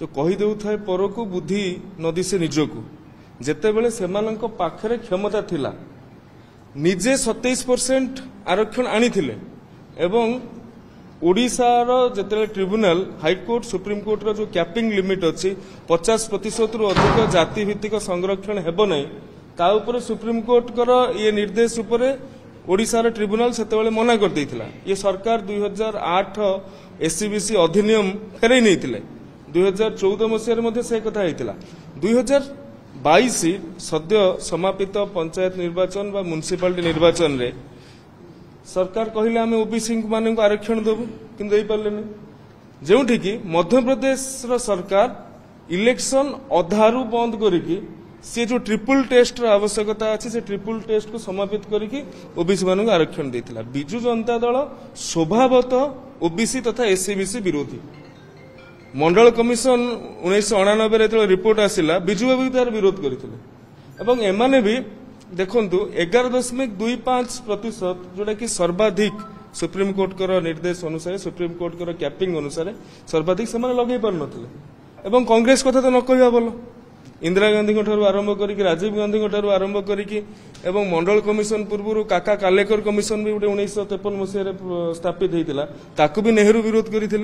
जो कहीदे पर को बुद्धि नदी से निजकू जितेबले से पाखरे क्षमता थिला निजे 27% आरक्षण आनी एवं ओडिशार जिते ट्रिब्यूनाल हाईकोर्ट सुप्रीमकोर्ट जो कैपिंग लिमिट अच्छी 50% रु अधिक जाति भित्तिक संरक्षण हेब नहीं ता उपरे सुप्रीमकोर्ट ये निर्देश उपरे ओडिशार ट्रिब्यूनाल सेतेबेले मना कर देइथिला। ये सरकार 2008 एससीबीसी अधिनियम फेरई नहीं 2014 मसीह से कथा होता 2022 सद्य समापित पंचायत निर्वाचन व म्युनिसिपालिटी निर्वाचन रे सरकार कहले आम ओबीसी मान आरक्षण देवु कि पारे जो मध्य प्रदेश सरकार इलेक्शन अधारू बंद करिकी सी जो ट्रिपल टेस्ट आवश्यकता अच्छी से ट्रिपल टेस्ट को समापित करके ओबीसी मान आरक्षण देता। बिजु जनता दल स्वभावतः ओबीसी तथा एससीबीसी विरोधी मंडल कमिशन 1999 रिपोर्ट आसिला बिजु बाबू तार विरोध करते एमाने भी देखु 11.25% जोटा कि सर्वाधिक सुप्रीमकोर्ट निर्देश अनुसार सुप्रीमकोर्ट कैपिंग अनुसार सर्वाधिक से लगे पार नथिले कांग्रेस कथा तो न कहवा भल इंदिरा गांधी आरंभ करी राजीव गांधी आरंभ करी मंडल कमिशन पूर्व काका कालेकर कमिशन भी 1953 मसीह स्थापित होता भी नेहरू विरोध करते।